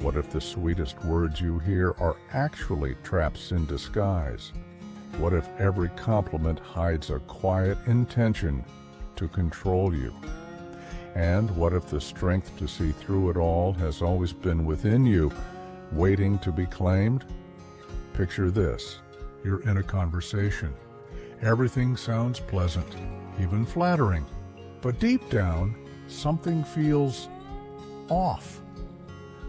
What if the sweetest words you hear are actually traps in disguise? What if every compliment hides a quiet intention to control you? And what if the strength to see through it all has always been within you, waiting to be claimed? Picture this. You're in a conversation. Everything sounds pleasant, even flattering. But deep down, something feels off.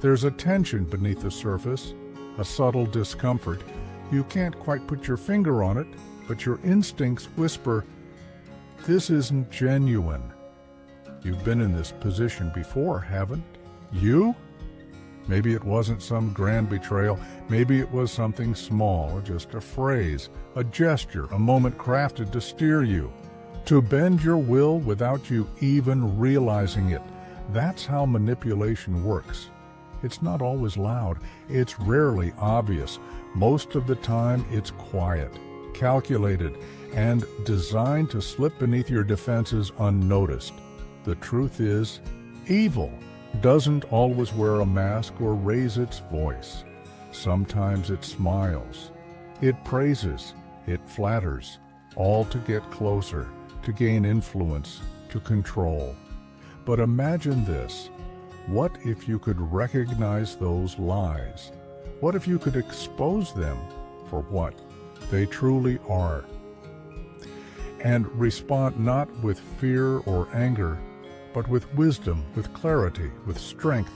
There's a tension beneath the surface, a subtle discomfort. You can't quite put your finger on it, but your instincts whisper, "This isn't genuine." You've been in this position before, haven't you? Maybe it wasn't some grand betrayal. Maybe it was something small, just a phrase, a gesture, a moment crafted to steer you, to bend your will without you even realizing it. That's how manipulation works. It's not always loud. It's rarely obvious. Most of the time, it's quiet, calculated, and designed to slip beneath your defenses unnoticed. The truth is, evil doesn't always wear a mask or raise its voice. Sometimes it smiles, it praises, it flatters, all to get closer, to gain influence, to control. But imagine this. What if you could recognize those lies? What if you could expose them for what they truly are? And respond not with fear or anger, but with wisdom, with clarity, with strength.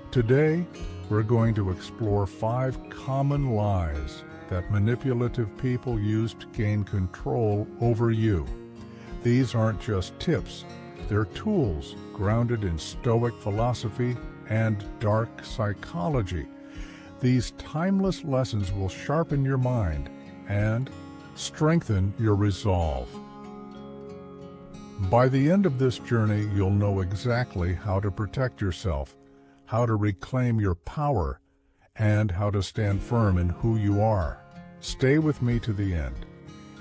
Today, we're going to explore 5 common lies that manipulative people use to gain control over you. These aren't just tips, they're tools grounded in Stoic philosophy and dark psychology. These timeless lessons will sharpen your mind and strengthen your resolve. By the end of this journey, you'll know exactly how to protect yourself, how to reclaim your power, and how to stand firm in who you are. Stay with me to the end,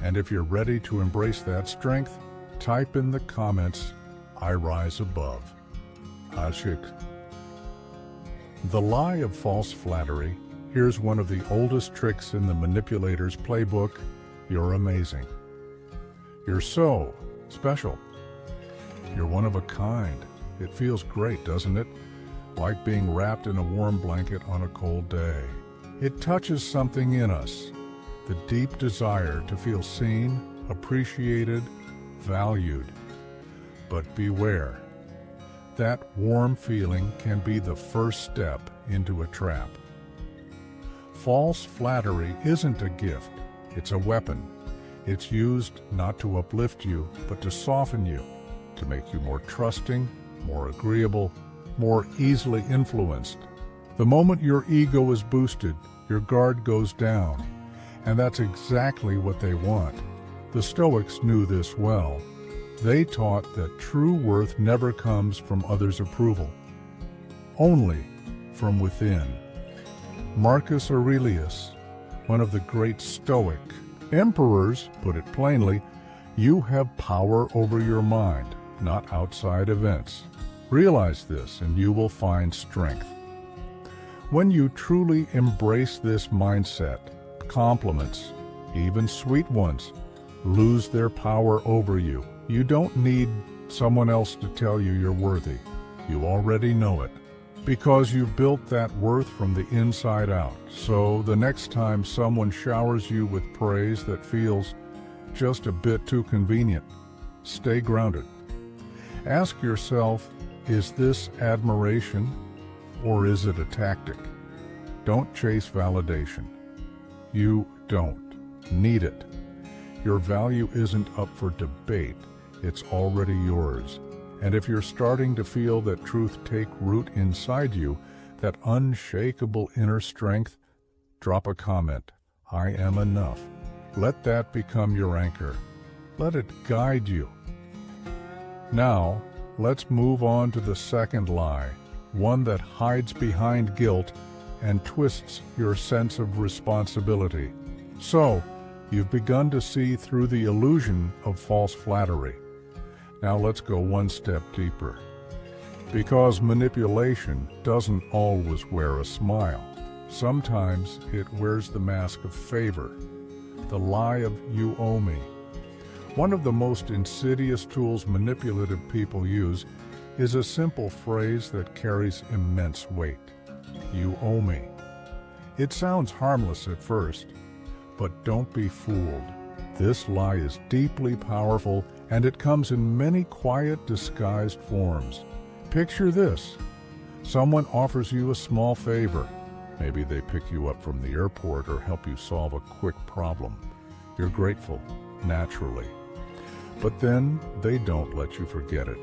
and if you're ready to embrace that strength, type in the comments, "I rise above." Ashik. The lie of false flattery. Here's one of the oldest tricks in the manipulator's playbook. You're amazing. You're so special. You're one of a kind. It feels great, doesn't it? Like being wrapped in a warm blanket on a cold day. It touches something in us, the deep desire to feel seen, appreciated, valued. But beware. That warm feeling can be the first step into a trap. False flattery isn't a gift, it's a weapon. It's used not to uplift you, but to soften you, to make you more trusting, more agreeable, more easily influenced. The moment your ego is boosted, your guard goes down, and that's exactly what they want. The Stoics knew this well. They taught that true worth never comes from others' approval, only from within. Marcus Aurelius, one of the great Stoic emperors, put it plainly, you have power over your mind, not outside events. Realize this and you will find strength. When you truly embrace this mindset, compliments, even sweet ones, lose their power over you. You don't need someone else to tell you you're worthy. You already know it, because you've built that worth from the inside out. So the next time someone showers you with praise that feels just a bit too convenient, stay grounded. Ask yourself, is this admiration or is it a tactic? Don't chase validation. You don't need it. Your value isn't up for debate. It's already yours. And if you're starting to feel that truth take root inside you, that unshakable inner strength, drop a comment. I am enough. Let that become your anchor. Let it guide you. Now, let's move on to the second lie, one that hides behind guilt and twists your sense of responsibility. So, you've begun to see through the illusion of false flattery. Now let's go one step deeper. Because manipulation doesn't always wear a smile. Sometimes it wears the mask of favor, the lie of "you owe me." One of the most insidious tools manipulative people use is a simple phrase that carries immense weight. "You owe me." It sounds harmless at first, but don't be fooled. This lie is deeply powerful, and it comes in many quiet, disguised forms. Picture this. Someone offers you a small favor. Maybe they pick you up from the airport or help you solve a quick problem. You're grateful, naturally. But then they don't let you forget it.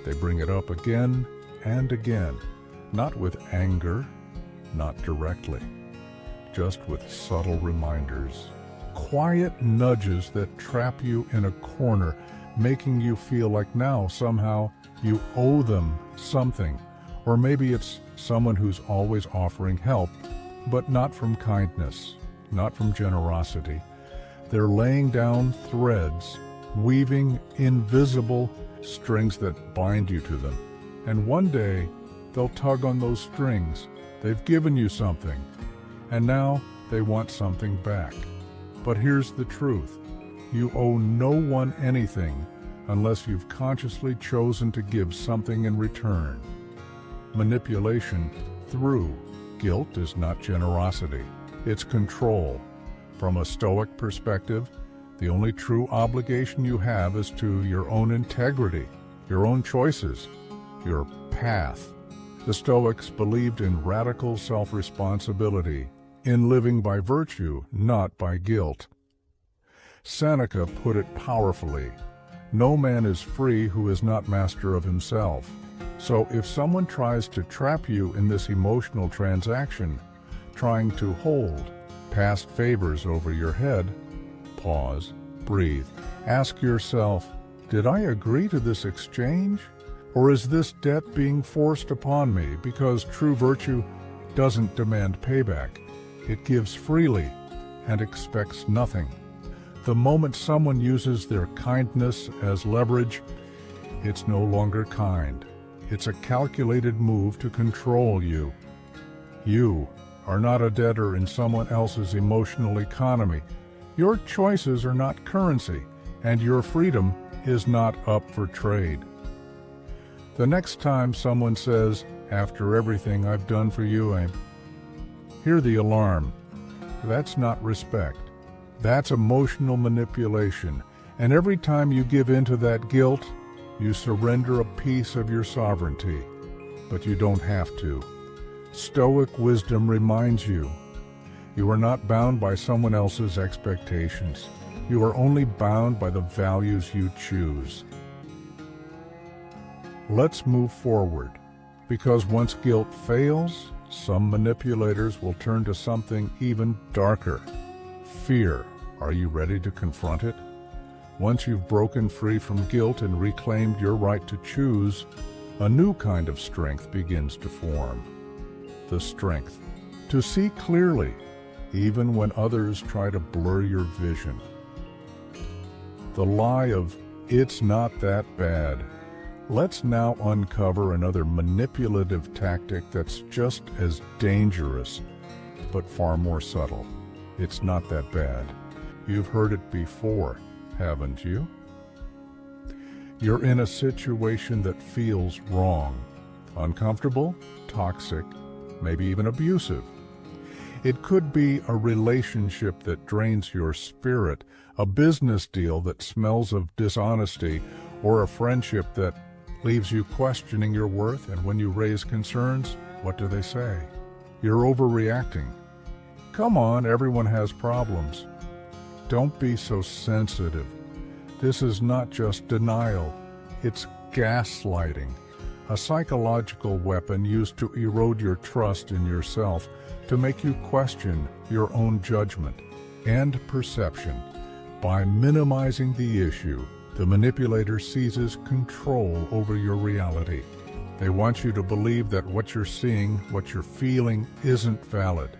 They bring it up again and again, not with anger, not directly, just with subtle reminders. Quiet nudges that trap you in a corner, making you feel like now somehow you owe them something. Or maybe it's someone who's always offering help, but not from kindness, not from generosity. They're laying down threads, weaving invisible strings that bind you to them. And one day, they'll tug on those strings. They've given you something, and now they want something back. But here's the truth. You owe no one anything unless you've consciously chosen to give something in return. Manipulation through guilt is not generosity, it's control. From a Stoic perspective, the only true obligation you have is to your own integrity, your own choices, your path. The Stoics believed in radical self-responsibility, in living by virtue, not by guilt. Seneca put it powerfully, "No man is free who is not master of himself." So if someone tries to trap you in this emotional transaction, trying to hold past favors over your head, pause, breathe, ask yourself, did I agree to this exchange? Or is this debt being forced upon me? Because true virtue doesn't demand payback. It gives freely and expects nothing. The moment someone uses their kindness as leverage, it's no longer kind. It's a calculated move to control you. You are not a debtor in someone else's emotional economy. Your choices are not currency, and your freedom is not up for trade. The next time someone says, "After everything I've done for you, hear the alarm. That's not respect. That's emotional manipulation. And every time you give in to that guilt, you surrender a piece of your sovereignty. But you don't have to. Stoic wisdom reminds you, you are not bound by someone else's expectations. You are only bound by the values you choose. Let's move forward, because once guilt fails, some manipulators will turn to something even darker. Fear. Are you ready to confront it? Once you've broken free from guilt and reclaimed your right to choose, a new kind of strength begins to form. The strength to see clearly, even when others try to blur your vision. The lie of, "It's not that bad." Let's now uncover another manipulative tactic that's just as dangerous, but far more subtle. It's not that bad. You've heard it before, haven't you? You're in a situation that feels wrong, uncomfortable, toxic, maybe even abusive. It could be a relationship that drains your spirit, a business deal that smells of dishonesty, or a friendship that leaves you questioning your worth, and when you raise concerns, what do they say? You're overreacting. Come on, everyone has problems. Don't be so sensitive. This is not just denial, it's gaslighting, a psychological weapon used to erode your trust in yourself, to make you question your own judgment and perception. By minimizing the issue, the manipulator seizes control over your reality. They want you to believe that what you're seeing, what you're feeling, isn't valid,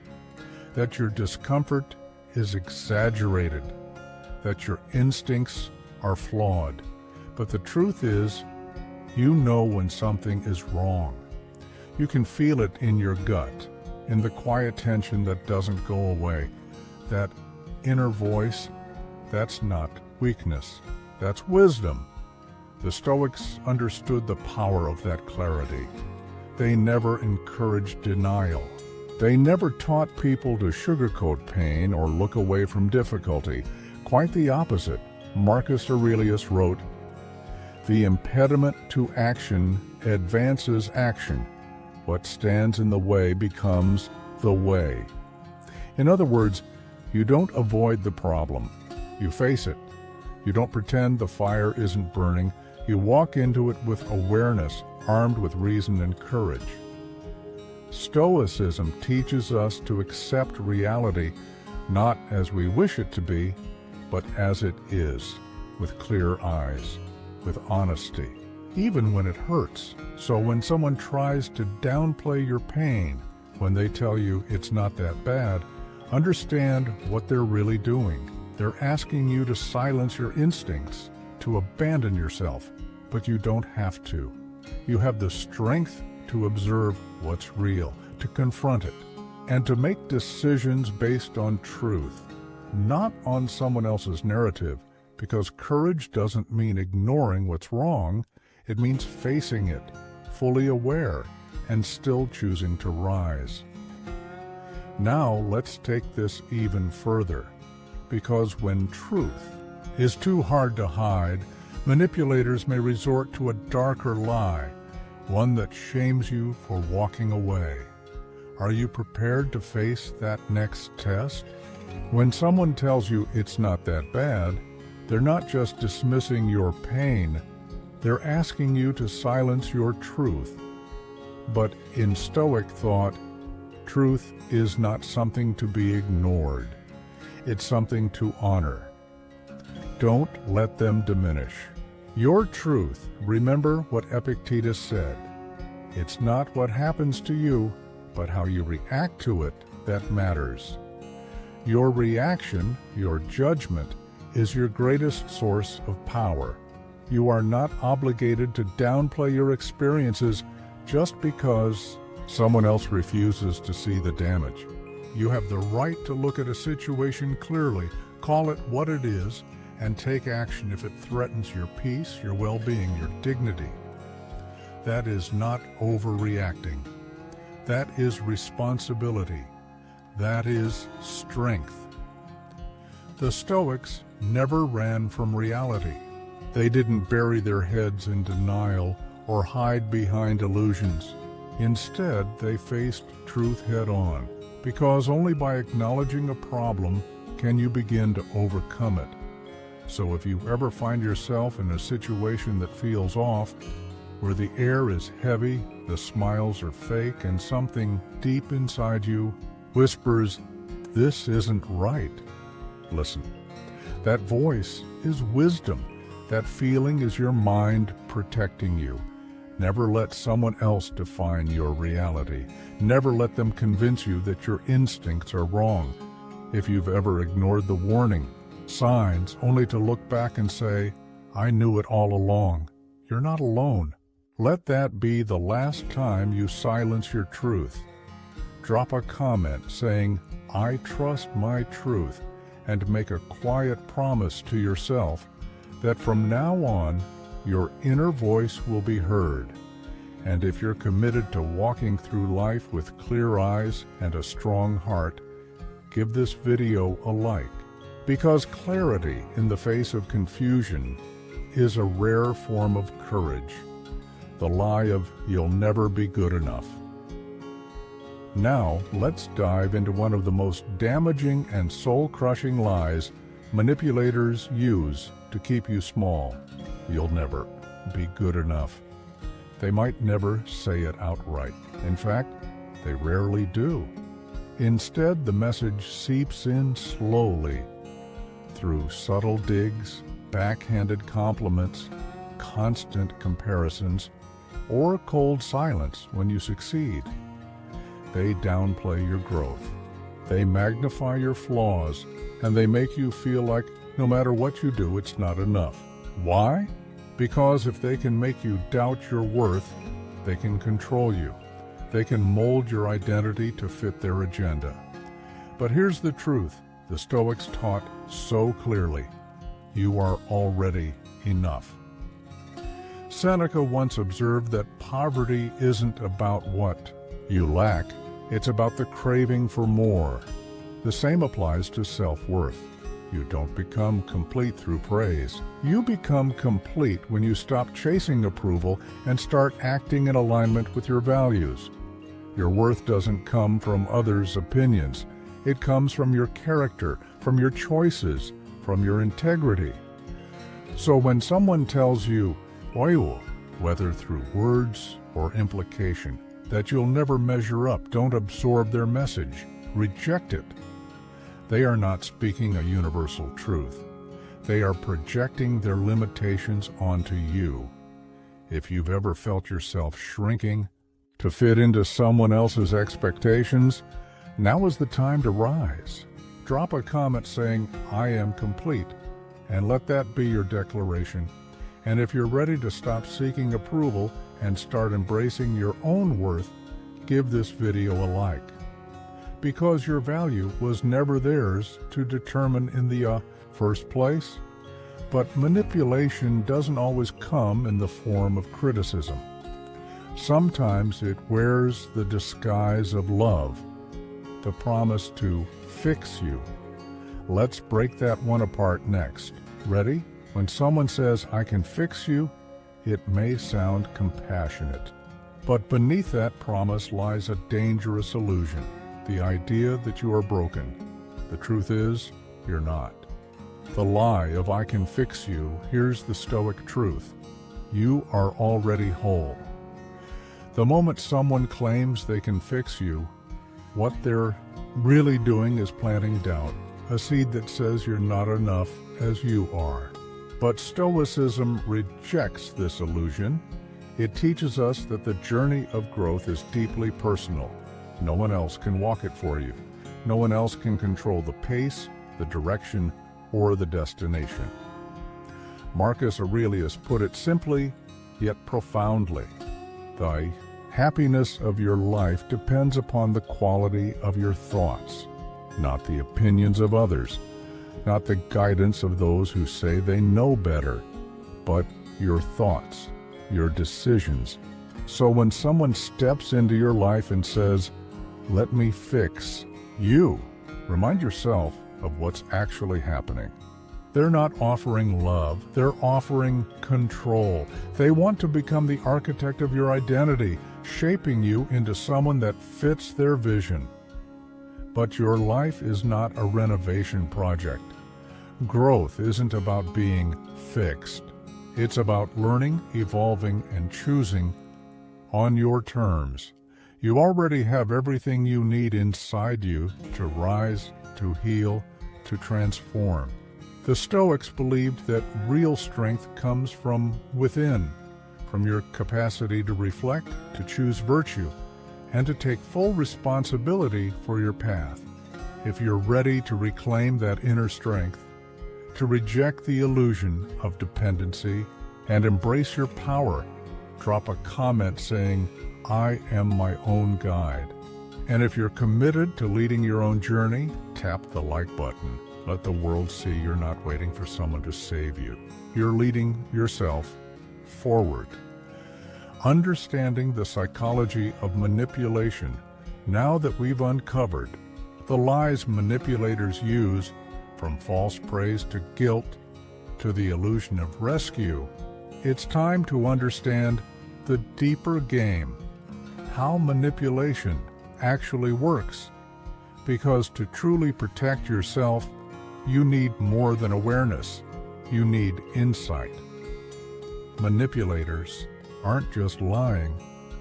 that your discomfort is exaggerated, that your instincts are flawed. But the truth is, You know when something is wrong. You can feel it in your gut, in the quiet tension that doesn't go away. That inner voice, that's not weakness, that's wisdom. The Stoics understood the power of that clarity. They never encouraged denial. They never taught people to sugarcoat pain or look away from difficulty. Quite the opposite. Marcus Aurelius wrote, "The impediment to action advances action. What stands in the way becomes the way." In other words, you don't avoid the problem. You face it. You don't pretend the fire isn't burning. You walk into it with awareness, armed with reason and courage. Stoicism teaches us to accept reality not as we wish it to be, but as it is, with clear eyes, with honesty, even when it hurts. So when someone tries to downplay your pain, when they tell you it's not that bad, understand what they're really doing. They're asking you to silence your instincts, to abandon yourself, but you don't have to. You have the strength to observe what's real, to confront it, and to make decisions based on truth, not on someone else's narrative, because courage doesn't mean ignoring what's wrong. It means facing it, fully aware, and still choosing to rise. Now let's take this even further, because when truth is too hard to hide, manipulators may resort to a darker lie, one that shames you for walking away. Are you prepared to face that next test? When someone tells you it's not that bad, they're not just dismissing your pain, they're asking you to silence your truth. But in Stoic thought, truth is not something to be ignored. It's something to honor. Don't let them diminish your truth. Remember what Epictetus said. It's not what happens to you, but how you react to it that matters. Your reaction, your judgment, is your greatest source of power. You are not obligated to downplay your experiences just because someone else refuses to see the damage. You have the right to look at a situation clearly, call it what it is, and take action if it threatens your peace, your well-being, your dignity. That is not overreacting. That is responsibility. That is strength. The Stoics never ran from reality. They didn't bury their heads in denial or hide behind illusions. Instead, they faced truth head-on, because only by acknowledging a problem can you begin to overcome it. So if you ever find yourself in a situation that feels off, where the air is heavy, the smiles are fake, and something deep inside you whispers, "This isn't right," listen. That voice is wisdom. That feeling is your mind protecting you. Never let someone else define your reality. Never let them convince you that your instincts are wrong. If you've ever ignored the warning signs only to look back and say, "I knew it all along," you're not alone. Let that be the last time you silence your truth. Drop a comment saying, "I trust my truth," and make a quiet promise to yourself that from now on, your inner voice will be heard. And if you're committed to walking through life with clear eyes and a strong heart, give this video a like. Because clarity in the face of confusion is a rare form of courage. The lie of "you'll never be good enough." Now, let's dive into one of the most damaging and soul-crushing lies manipulators use to keep you small. You'll never be good enough. They might never say it outright. In fact, they rarely do. Instead, the message seeps in slowly through subtle digs, backhanded compliments, constant comparisons, or cold silence when you succeed. They downplay your growth. They magnify your flaws, and they make you feel like no matter what you do, it's not enough. Why? Because if they can make you doubt your worth, they can control you. They can mold your identity to fit their agenda. But here's the truth the Stoics taught so clearly: you are already enough. Seneca once observed that poverty isn't about what you lack, it's about the craving for more. The same applies to self-worth. You don't become complete through praise. You become complete when you stop chasing approval and start acting in alignment with your values. Your worth doesn't come from others' opinions. It comes from your character, from your choices, from your integrity. So when someone tells you, whether through words or implication, that you'll never measure up, don't absorb their message, reject it. They are not speaking a universal truth. They are projecting their limitations onto you. If you've ever felt yourself shrinking to fit into someone else's expectations, now is the time to rise. Drop a comment saying, "I am complete," and let that be your declaration. And if you're ready to stop seeking approval and start embracing your own worth, give this video a like. Because your value was never theirs to determine in the first place. But manipulation doesn't always come in the form of criticism. Sometimes it wears the disguise of love, the promise to fix you. Let's break that one apart next. Ready? When someone says, "I can fix you," it may sound compassionate. But beneath that promise lies a dangerous illusion, the idea that you are broken. The truth is, you're not. The lie of "I can fix you," here's the Stoic truth: you are already whole. The moment someone claims they can fix you, what they're really doing is planting doubt, a seed that says you're not enough as you are. But Stoicism rejects this illusion. It teaches us that the journey of growth is deeply personal. No one else can walk it for you. No one else can control the pace, the direction, or the destination. Marcus Aurelius put it simply, yet profoundly: the happiness of your life depends upon the quality of your thoughts, not the opinions of others, not the guidance of those who say they know better, but your thoughts, your decisions. So when someone steps into your life and says, "Let me fix you," remind yourself of what's actually happening. They're not offering love, they're offering control. They want to become the architect of your identity, shaping you into someone that fits their vision. But your life is not a renovation project. Growth isn't about being fixed. It's about learning, evolving, and choosing on your terms. You already have everything you need inside you to rise, to heal, to transform. The Stoics believed that real strength comes from within, from your capacity to reflect, to choose virtue, and to take full responsibility for your path. If you're ready to reclaim that inner strength, to reject the illusion of dependency, and embrace your power, drop a comment saying, "I am my own guide." And if you're committed to leading your own journey, tap the like button. Let the world see you're not waiting for someone to save you. You're leading yourself forward. Understanding the psychology of manipulation, now that we've uncovered the lies manipulators use, from false praise to guilt to the illusion of rescue, it's time to understand the deeper game, how manipulation actually works. Because to truly protect yourself, you need more than awareness. You need insight. Manipulators aren't just lying.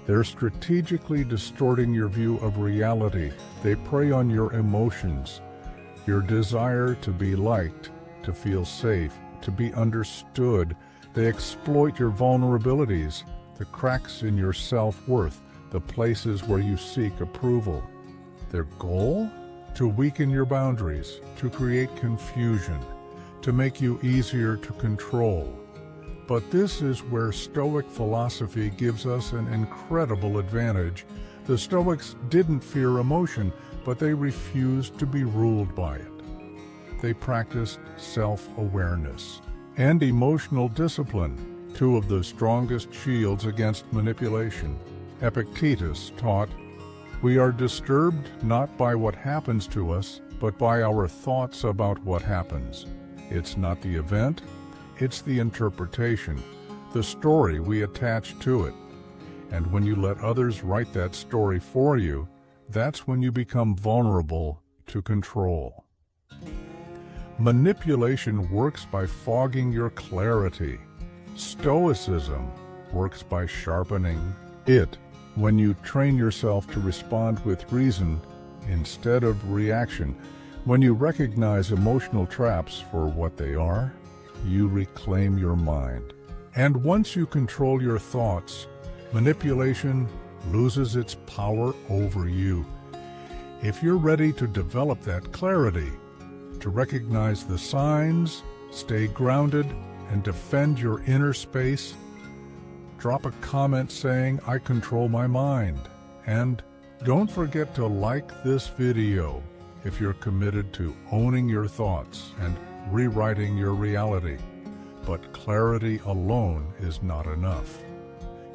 They're strategically distorting your view of reality. They prey on your emotions, your desire to be liked, to feel safe, to be understood. They exploit your vulnerabilities, the cracks in your self-worth, the places where you seek approval. Their goal? To weaken your boundaries, to create confusion, to make you easier to control. But this is where Stoic philosophy gives us an incredible advantage. The Stoics didn't fear emotion, but they refused to be ruled by it. They practiced self-awareness and emotional discipline, two of the strongest shields against manipulation. Epictetus taught, "We are disturbed not by what happens to us, but by our thoughts about what happens." It's not the event, it's the interpretation, the story we attach to it. And when you let others write that story for you, that's when you become vulnerable to control. Manipulation works by fogging your clarity. Stoicism works by sharpening it. When you train yourself to respond with reason instead of reaction, when you recognize emotional traps for what they are, you reclaim your mind. And once you control your thoughts, manipulation loses its power over you. If you're ready to develop that clarity, to recognize the signs, stay grounded, and defend your inner space, drop a comment saying, "I control my mind." And don't forget to like this video if you're committed to owning your thoughts and rewriting your reality. But clarity alone is not enough.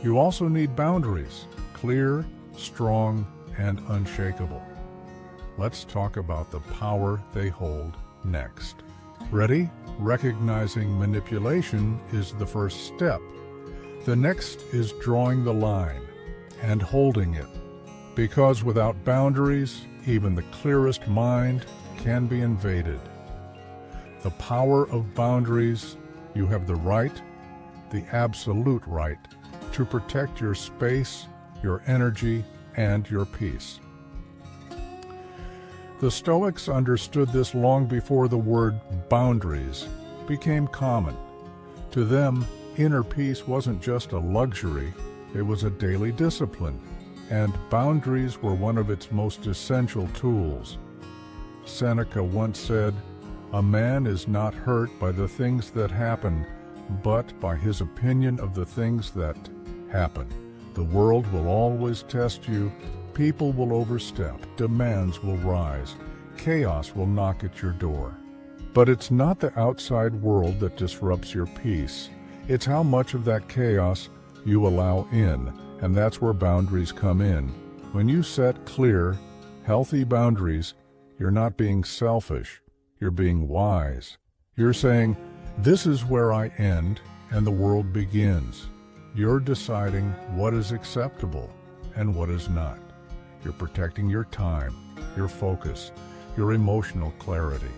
You also need boundaries, clear, strong, and unshakable. Let's talk about the power they hold next. Ready? Recognizing manipulation is the first step. The next is drawing the line and holding it. Because without boundaries, even the clearest mind can be invaded. The power of boundaries: you have the right, the absolute right, to protect your space, your energy, and your peace. The Stoics understood this long before the word boundaries became common. To them, inner peace wasn't just a luxury, it was a daily discipline, and boundaries were one of its most essential tools. Seneca once said, "A man is not hurt by the things that happen, but by his opinion of the things that happen." The world will always test you. People will overstep, demands will rise, chaos will knock at your door. But it's not the outside world that disrupts your peace. It's how much of that chaos you allow in, and that's where boundaries come in. When you set clear, healthy boundaries, you're not being selfish, you're being wise. You're saying, "This is where I end and the world begins." You're deciding what is acceptable and what is not. You're protecting your time, your focus, your emotional clarity.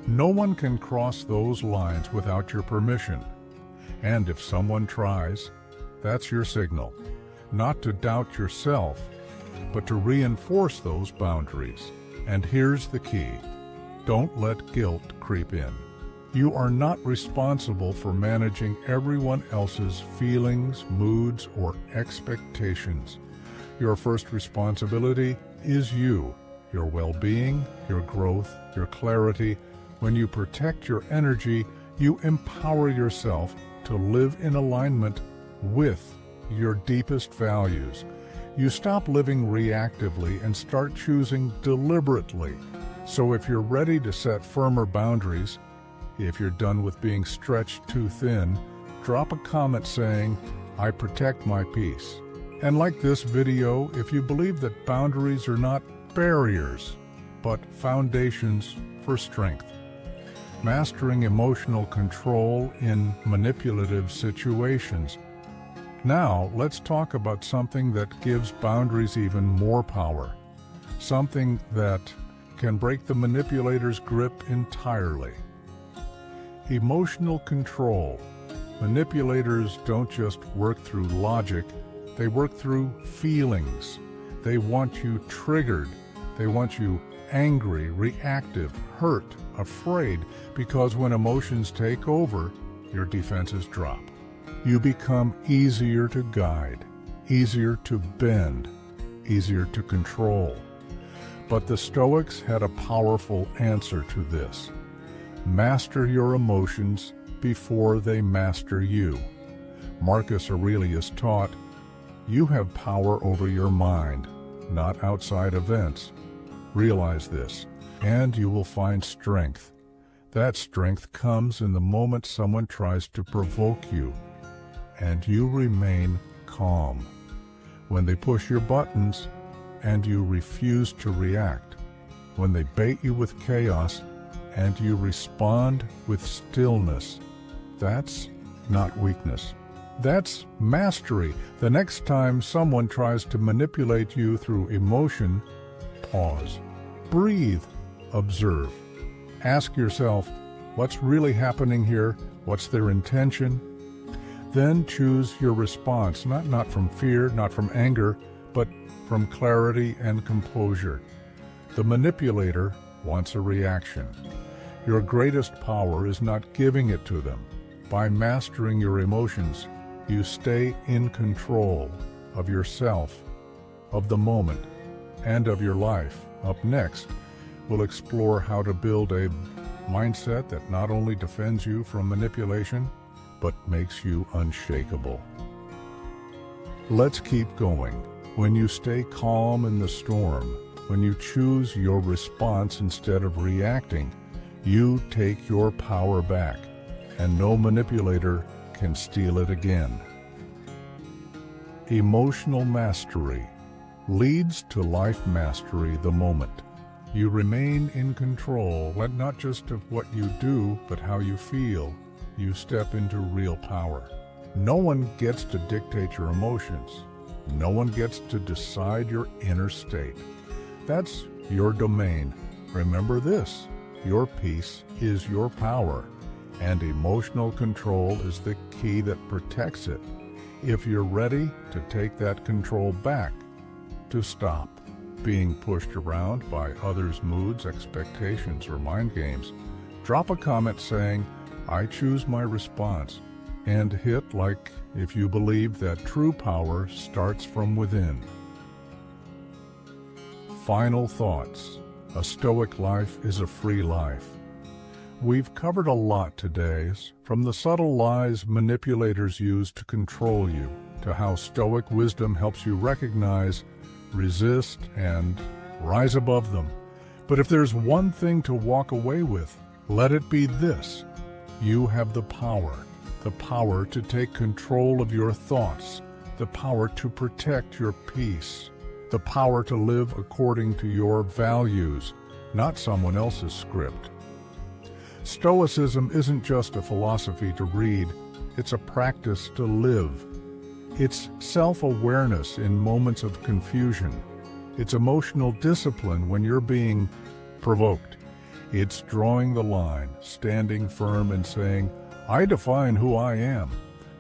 No one can cross those lines without your permission. And if someone tries, that's your signal, not to doubt yourself, but to reinforce those boundaries. And here's the key: don't let guilt creep in. You are not responsible for managing everyone else's feelings, moods, or expectations. Your first responsibility is you, your well-being, your growth, your clarity. When you protect your energy, you empower yourself to live in alignment with your deepest values. You stop living reactively and start choosing deliberately. So if you're ready to set firmer boundaries, if you're done with being stretched too thin, drop a comment saying, "I protect my peace." And like this video if you believe that boundaries are not barriers, but foundations for strength. Mastering emotional control in manipulative situations. Now, let's talk about something that gives boundaries even more power. Something that can break the manipulator's grip entirely. Emotional control. Manipulators don't just work through logic, they work through feelings. They want you triggered. They want you angry, reactive, hurt, afraid, because when emotions take over, your defenses drop. You become easier to guide, easier to bend, easier to control. But the Stoics had a powerful answer to this. Master your emotions before they master you. Marcus Aurelius taught, "You have power over your mind, not outside events. Realize this, and you will find strength. That strength comes in the moment someone tries to provoke you, and you remain calm. When they push your buttons, and you refuse to react. When they bait you with chaos, and you respond with stillness. That's not weakness. That's mastery. The next time someone tries to manipulate you through emotion, pause. Breathe. Observe. Ask yourself, what's really happening here? What's their intention? Then choose your response, not from fear, not from anger, but from clarity and composure. The manipulator wants a reaction. Your greatest power is not giving it to them. By mastering your emotions, you stay in control of yourself, of the moment, and of your life. Up next, we'll explore how to build a mindset that not only defends you from manipulation, but makes you unshakable. Let's keep going. When you stay calm in the storm, when you choose your response instead of reacting, you take your power back, and no manipulator can steal it again. Emotional mastery leads to life mastery the moment. You remain in control, not just of what you do, but how you feel. You step into real power. No one gets to dictate your emotions. No one gets to decide your inner state. That's your domain. Remember this, your peace is your power, and emotional control is the key that protects it. If you're ready to take that control back, to stop being pushed around by others' moods, expectations, or mind games, drop a comment saying, "I choose my response," and hit like if you believe that true power starts from within. Final thoughts. A Stoic life is a free life. We've covered a lot today, from the subtle lies manipulators use to control you, to how Stoic wisdom helps you recognize, resist, and rise above them. But if there's one thing to walk away with, let it be this. You have the power to take control of your thoughts, the power to protect your peace, the power to live according to your values, not someone else's script. Stoicism isn't just a philosophy to read, it's a practice to live. It's self-awareness in moments of confusion. It's emotional discipline when you're being provoked. It's drawing the line, standing firm and saying, "I define who I am."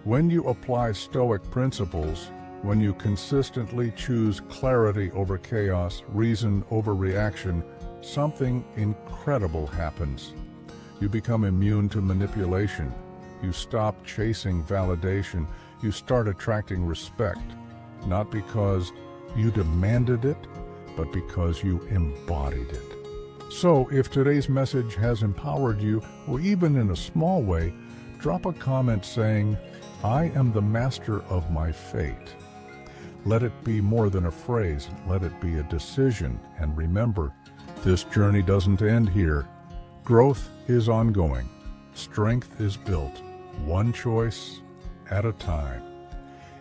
When you apply Stoic principles, when you consistently choose clarity over chaos, reason over reaction, something incredible happens. You become immune to manipulation. You stop chasing validation. You start attracting respect, not because you demanded it, but because you embodied it. So if today's message has empowered you, or even in a small way, drop a comment saying, "I am the master of my fate." Let it be more than a phrase, let it be a decision. And remember, this journey doesn't end here. Growth is ongoing. Strength is built, one choice at a time.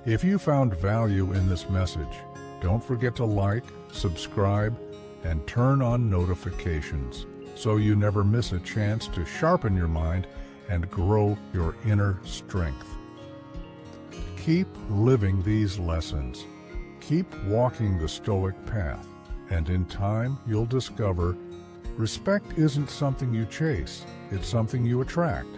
If you found value in this message, don't forget to like, subscribe, and turn on notifications so you never miss a chance to sharpen your mind and grow your inner strength. Keep living these lessons. Keep walking the Stoic path, and in time you'll discover respect isn't something you chase, it's something you attract.